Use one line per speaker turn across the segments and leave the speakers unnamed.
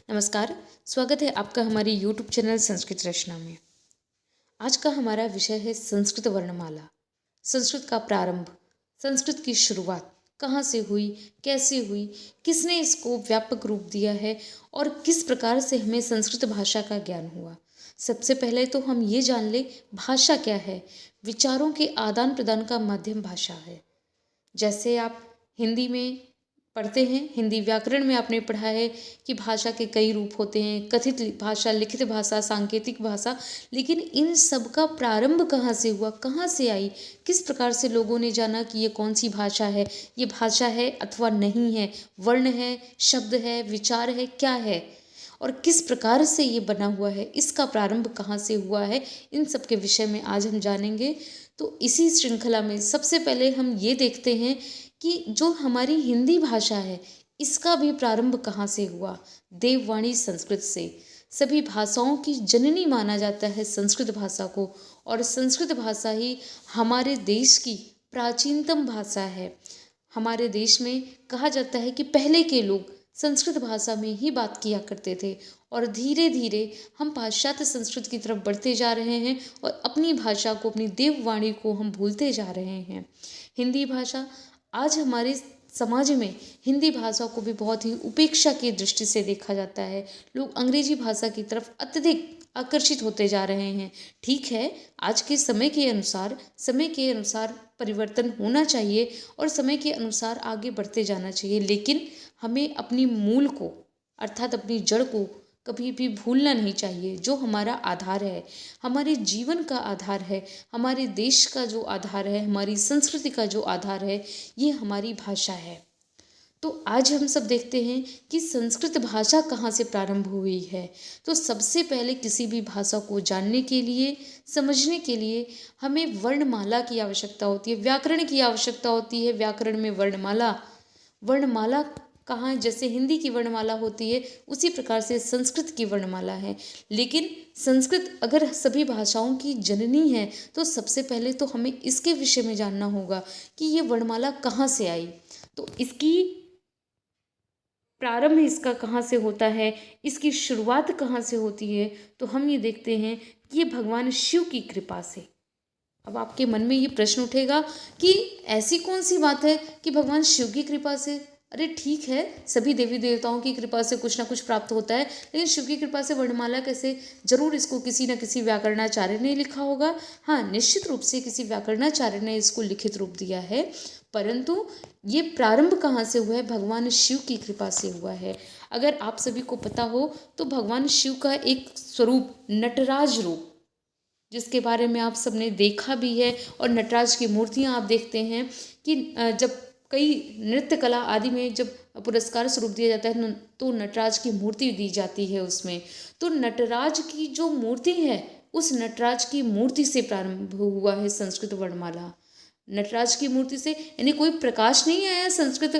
नमस्कार। स्वागत है आपका हमारी यूट्यूब चैनल संस्कृत रचना में। आज का हमारा विषय है संस्कृत वर्णमाला। संस्कृत का प्रारंभ, संस्कृत की शुरुआत कहाँ से हुई, कैसे हुई, किसने इसको व्यापक रूप दिया है और किस प्रकार से हमें संस्कृत भाषा का ज्ञान हुआ। सबसे पहले तो हम ये जान ले भाषा क्या है। विचारों के आदान प्रदान का माध्यम भाषा है। जैसे आप हिंदी में पढ़ते हैं, हिंदी व्याकरण में आपने पढ़ा है कि भाषा के कई रूप होते हैं, कथित भाषा, लिखित भाषा, सांकेतिक भाषा। लेकिन इन सब का प्रारंभ कहाँ से हुआ, कहाँ से आई, किस प्रकार से लोगों ने जाना कि ये कौन सी भाषा है, ये भाषा है अथवा नहीं है, वर्ण है, शब्द है, विचार है, क्या है और किस प्रकार से ये बना हुआ है, इसका प्रारंभ कहाँ से हुआ है, इन सब के विषय में आज हम जानेंगे। तो इसी श्रृंखला में सबसे पहले हम ये देखते हैं कि जो हमारी हिंदी भाषा है इसका भी प्रारंभ कहाँ से हुआ। देववाणी संस्कृत से। सभी भाषाओं की जननी माना जाता है संस्कृत भाषा को, और संस्कृत भाषा ही हमारे देश की प्राचीनतम भाषा है। हमारे देश में कहा जाता है कि पहले के लोग संस्कृत भाषा में ही बात किया करते थे और धीरे धीरे हम पाश्चात्य संस्कृत की तरफ बढ़ते जा रहे हैं और अपनी भाषा को, अपनी देववाणी को हम भूलते जा रहे हैं। हिंदी भाषा आज हमारे समाज में हिंदी भाषा को भी बहुत ही उपेक्षा की दृष्टि से देखा जाता है। लोग अंग्रेजी भाषा की तरफ अत्यधिक आकर्षित होते जा रहे हैं। ठीक है, आज के समय के अनुसार परिवर्तन होना चाहिए और समय के अनुसार आगे बढ़ते जाना चाहिए, लेकिन हमें अपनी मूल को अर्थात अपनी जड़ को कभी भी भूलना नहीं चाहिए। जो हमारा आधार है, हमारे जीवन का आधार है, हमारे देश का जो आधार है, हमारी संस्कृति का जो आधार है, ये हमारी भाषा है। तो आज हम सब देखते हैं कि संस्कृत भाषा कहाँ से प्रारंभ हुई है। तो सबसे पहले किसी भी भाषा को जानने के लिए, समझने के लिए हमें वर्णमाला की आवश्यकता होती है, व्याकरण की आवश्यकता होती है। व्याकरण में वर्णमाला, वर्णमाला कहाँ, जैसे हिंदी की वर्णमाला होती है उसी प्रकार से संस्कृत की वर्णमाला है। लेकिन संस्कृत अगर सभी भाषाओं की जननी है तो सबसे पहले तो हमें इसके विषय में जानना होगा कि ये वर्णमाला कहाँ से आई। तो इसकी प्रारंभ इसका कहाँ से होता है, इसकी शुरुआत कहाँ से होती है, तो हम ये देखते हैं कि ये भगवान शिव की कृपा से। अब आपके मन में ये प्रश्न उठेगा कि ऐसी कौन सी बात है कि भगवान शिव की कृपा से। अरे ठीक है, सभी देवी देवताओं की कृपा से कुछ ना कुछ प्राप्त होता है, लेकिन शिव की कृपा से वर्णमाला कैसे। जरूर इसको किसी न किसी व्याकरणाचार्य ने लिखा होगा। हाँ, निश्चित रूप से किसी व्याकरणाचार्य ने इसको लिखित रूप दिया है, परंतु ये प्रारंभ कहाँ से हुआ है, भगवान शिव की कृपा से हुआ है। अगर आप सभी को पता हो तो भगवान शिव का एक स्वरूप नटराज रूप, जिसके बारे में आप सबने देखा भी है, और नटराज की मूर्तियाँ आप देखते हैं कि जब कई नृत्य कला आदि में जब पुरस्कार स्वरूप दिया जाता है तो नटराज की मूर्ति दी जाती है उसमें। तो नटराज की जो मूर्ति है, उस नटराज की मूर्ति से प्रारंभ हुआ है संस्कृत वर्णमाला। नटराज की मूर्ति से, यानी कोई प्रकाश नहीं आया संस्कृत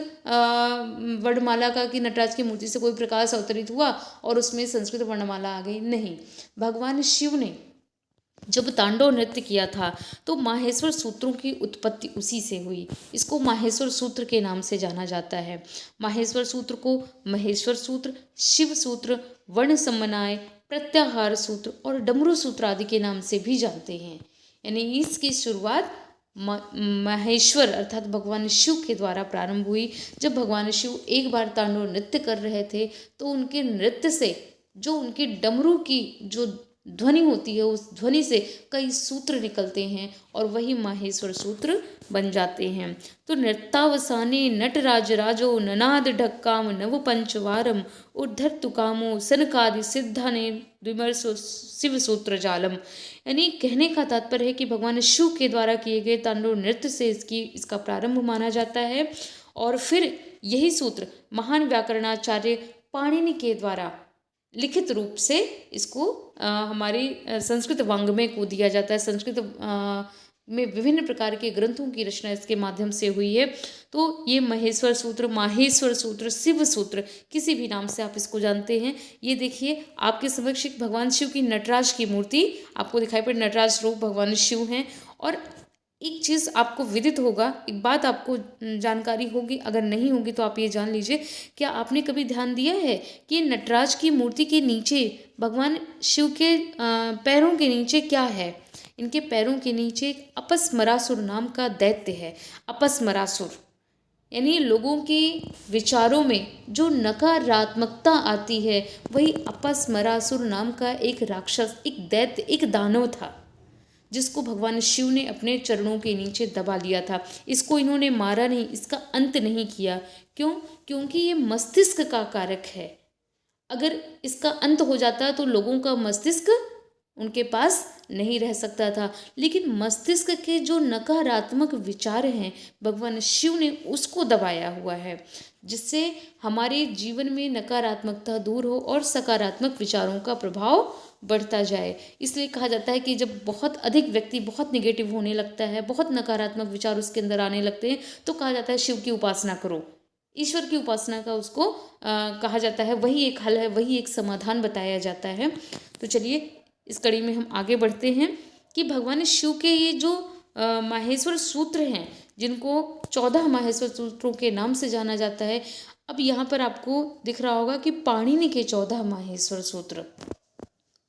वर्णमाला का कि नटराज की मूर्ति से कोई प्रकाश अवतरित हुआ और उसमें संस्कृत वर्णमाला आ गई। नहीं, भगवान शिव ने जब तांडव नृत्य किया था तो माहेश्वर सूत्रों की उत्पत्ति उसी से हुई। इसको माहेश्वर सूत्र के नाम से जाना जाता है। माहेश्वर सूत्र को महेश्वर सूत्र, शिव सूत्र, वर्ण समन्वय, प्रत्याहार सूत्र और डमरू सूत्र आदि के नाम से भी जानते हैं। यानी इसकी शुरुआत महेश्वर अर्थात भगवान शिव के द्वारा प्रारंभ हुई। जब भगवान शिव एक बार तांडव नृत्य कर रहे थे तो उनके नृत्य से जो उनके डमरू की जो ध्वनि होती है, उस ध्वनि से कई सूत्र निकलते हैं और वही माहेश्वर सूत्र बन जाते हैं। तो नृत्यावसाने नटराज राजो ननाद ढक्काम नव पंचवारम उद्धर्तु कामो सनकादि सिद्धाने द्विमर्शो शिव सूत्र जालम। यानी कहने का तात्पर्य है कि भगवान शिव के द्वारा किए गए तांडव नृत्य से इसका प्रारंभ माना जाता है। और फिर यही सूत्र महान व्याकरणाचार्य पाणिनि के द्वारा लिखित रूप से इसको हमारी संस्कृत वाङ्मय को दिया जाता है। संस्कृत में विभिन्न प्रकार के ग्रंथों की रचना इसके माध्यम से हुई है। तो ये महेश्वर सूत्र, माहेश्वर सूत्र, शिव सूत्र, किसी भी नाम से आप इसको जानते हैं। ये देखिए आपके समक्ष भगवान शिव की नटराज की मूर्ति आपको दिखाई पड़े, नटराज रूप भगवान शिव हैं। और एक चीज़ आपको विदित होगा, एक बात आपको जानकारी होगी, अगर नहीं होगी तो आप ये जान लीजिए, क्या आपने कभी ध्यान दिया है कि नटराज की मूर्ति के नीचे भगवान शिव के पैरों के नीचे क्या है? इनके पैरों के नीचे एक अपस्मरासुर नाम का दैत्य है। अपस्मरासुर यानी लोगों के विचारों में जो नकारात्मकता आती है, वही अपस्मरासुर नाम का एक राक्षस, एक दैत्य, एक दानव था, जिसको भगवान शिव ने अपने चरणों के नीचे दबा लिया था। इसको इन्होंने मारा नहीं, इसका अंत नहीं किया। क्यों? क्योंकि ये मस्तिष्क का कारक है। अगर इसका अंत हो जाता तो लोगों का मस्तिष्क उनके पास नहीं रह सकता था, लेकिन मस्तिष्क के जो नकारात्मक विचार हैं, भगवान शिव ने उसको दबाया हुआ है, जिससे हमारे जीवन में नकारात्मकता दूर हो और सकारात्मक विचारों का प्रभाव बढ़ता जाए। इसलिए कहा जाता है कि जब बहुत अधिक व्यक्ति बहुत निगेटिव होने लगता है, बहुत नकारात्मक विचार उसके अंदर आने लगते हैं, तो कहा जाता है शिव की उपासना करो, ईश्वर की उपासना का उसको कहा जाता है। वही एक हल है, वही एक समाधान बताया जाता है। तो चलिए इस कड़ी में हम आगे बढ़ते हैं कि भगवान शिव के ये जो माहेश्वर सूत्र हैं, जिनको 14 माहेश्वर सूत्रों के नाम से जाना जाता है। अब यहाँ पर आपको दिख रहा होगा कि पाणिनि के 14 माहेश्वर सूत्र।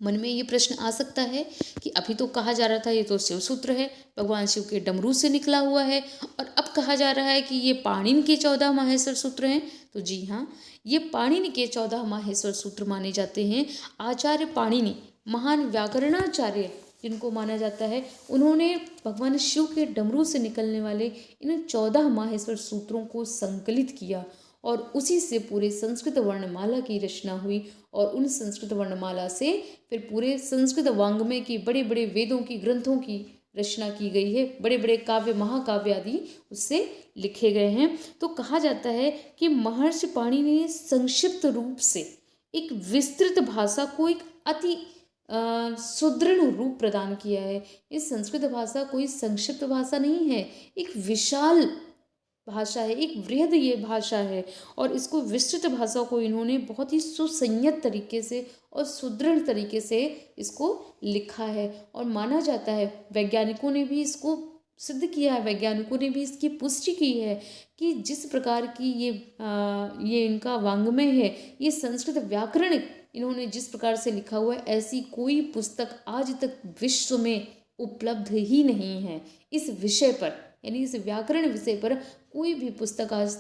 मन में ये प्रश्न आ सकता है कि अभी तो कहा जा रहा था ये तो शिव सूत्र है, भगवान शिव के डमरू से निकला हुआ है, और अब कहा जा रहा है कि ये पाणिनि के 14 माहेश्वर सूत्र हैं। तो जी हाँ, ये पाणिनि के 14 माहेश्वर सूत्र माने जाते हैं। आचार्य पाणिनि महान व्याकरणाचार्य जिनको माना जाता है, उन्होंने भगवान शिव के डमरू से निकलने वाले इन 14 माहेश्वर सूत्रों को संकलित किया, और उसी से पूरे संस्कृत वर्णमाला की रचना हुई। और उन संस्कृत वर्णमाला से फिर पूरे संस्कृत वाङ्मय की, बड़े बड़े वेदों की, ग्रंथों की रचना की गई है। बड़े बड़े काव्य, महाकाव्य आदि उससे लिखे गए हैं। तो कहा जाता है कि महर्षि पाणिनि ने संक्षिप्त रूप से एक विस्तृत भाषा को एक अति सुदृढ़ रूप प्रदान किया है। इस संस्कृत भाषा कोई संक्षिप्त भाषा नहीं है, एक विशाल भाषा है, एक वृहद ये भाषा है, और इसको विस्तृत भाषा को इन्होंने बहुत ही सुसंयत तरीके से और सुदृढ़ तरीके से इसको लिखा है। और माना जाता है, वैज्ञानिकों ने भी इसको सिद्ध किया है, वैज्ञानिकों ने भी इसकी पुष्टि की है कि जिस प्रकार की ये इनका वाङ्मय है, ये संस्कृत व्याकरण इन्होंने जिस प्रकार से लिखा हुआ है, ऐसी कोई पुस्तक आज तक विश्व में उपलब्ध ही नहीं है इस विषय पर, यानी इस व्याकरण विषय पर कोई भी पुस्तक आज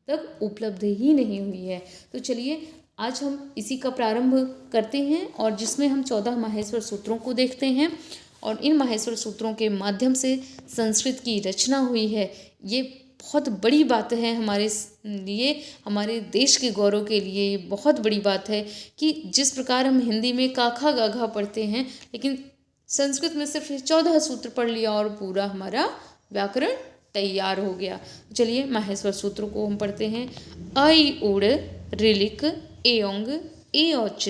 तक उपलब्ध ही नहीं हुई है। तो चलिए आज हम इसी का प्रारंभ करते हैं, और जिसमें हम 14 माहेश्वर सूत्रों को देखते हैं। और इन माहेश्वर सूत्रों के माध्यम से संस्कृत की रचना हुई है। ये बहुत बड़ी बात है हमारे लिए, हमारे देश के गौरव के लिए ये बहुत बड़ी बात है कि जिस प्रकार हम हिंदी में काखा गाघा पढ़ते हैं, लेकिन संस्कृत में सिर्फ 14 सूत्र पढ़ लिया और पूरा हमारा व्याकरण तैयार हो गया। चलिए माहेश्वर सूत्रों को हम पढ़ते हैं। आई उड़ रिलिक एओंग एओच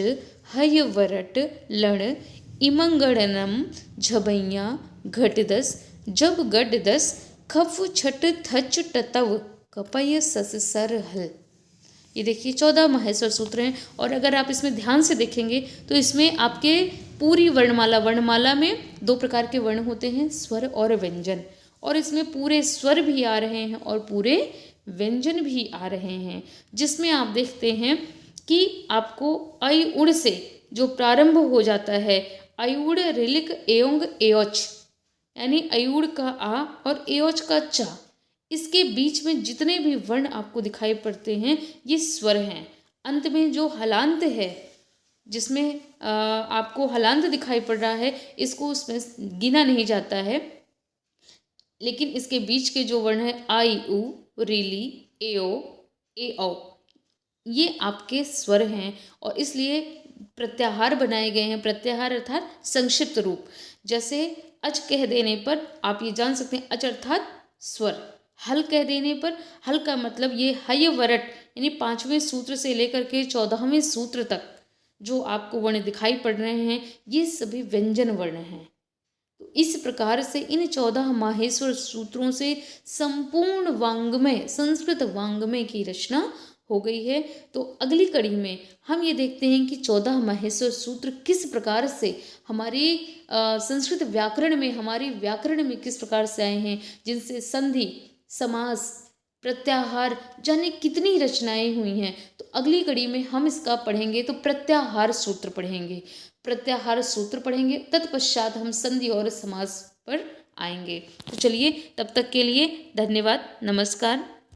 हय वरट लण इमंगड़नम झबैया घटदस जब गडदस खफ छट थच टतव कपय सस सर हल। ये देखिए 14 माहेश्वर सूत्र हैं, और अगर आप इसमें ध्यान से देखेंगे तो इसमें आपके पूरी वर्णमाला में 2 प्रकार के वर्ण होते हैं, स्वर और व्यंजन, और इसमें पूरे स्वर भी आ रहे हैं और पूरे व्यंजन भी आ रहे हैं, जिसमें आप देखते हैं कि आपको आई उड़ से जो प्रारंभ हो जाता है, अयुड़ रिलिक एओंग एओच, यानी अयुड़ का आ और एओच का चा, इसके बीच में जितने भी वर्ण आपको दिखाई पड़ते हैं ये स्वर हैं। अंत में जो हलांत है, जिसमें आपको हलांत दिखाई पड़ रहा है, इसको उसमें गिना नहीं जाता है, लेकिन इसके बीच के जो वर्ण है आई उ रिली एओ एओ, ये आपके स्वर हैं, और इसलिए प्रत्याहार बनाए गए हैं। प्रत्याहार अर्थात संक्षिप्त रूप। जैसे अच कह देने पर आप ये जान सकते हैं, अच अर्थात स्वर। हल कह देने पर हल का मतलब ये हय वरट, यानी 5वें सूत्र से लेकर के 14वें सूत्र तक जो आपको वर्ण दिखाई पड़ रहे हैं, ये सभी व्यंजन वर्ण हैं। तो इस प्रकार से इन 14 माहेश्वर सूत्रों से संपूर्ण वाङ्मय, संस्कृत वाङ्मय की रचना हो गई है। तो अगली कड़ी में हम ये देखते हैं कि 14 माहेश्वर सूत्र किस प्रकार से हमारी संस्कृत व्याकरण में, हमारी व्याकरण में किस प्रकार से आए हैं, जिनसे संधि, समास, प्रत्याहार जाने कितनी रचनाएं हुई हैं। तो अगली कड़ी में हम इसका पढ़ेंगे तो प्रत्याहार सूत्र पढ़ेंगे, प्रत्याहार सूत्र पढ़ेंगे, तत्पश्चात हम संधि और समास पर आएंगे। तो चलिए, तब तक के लिए धन्यवाद, नमस्कार।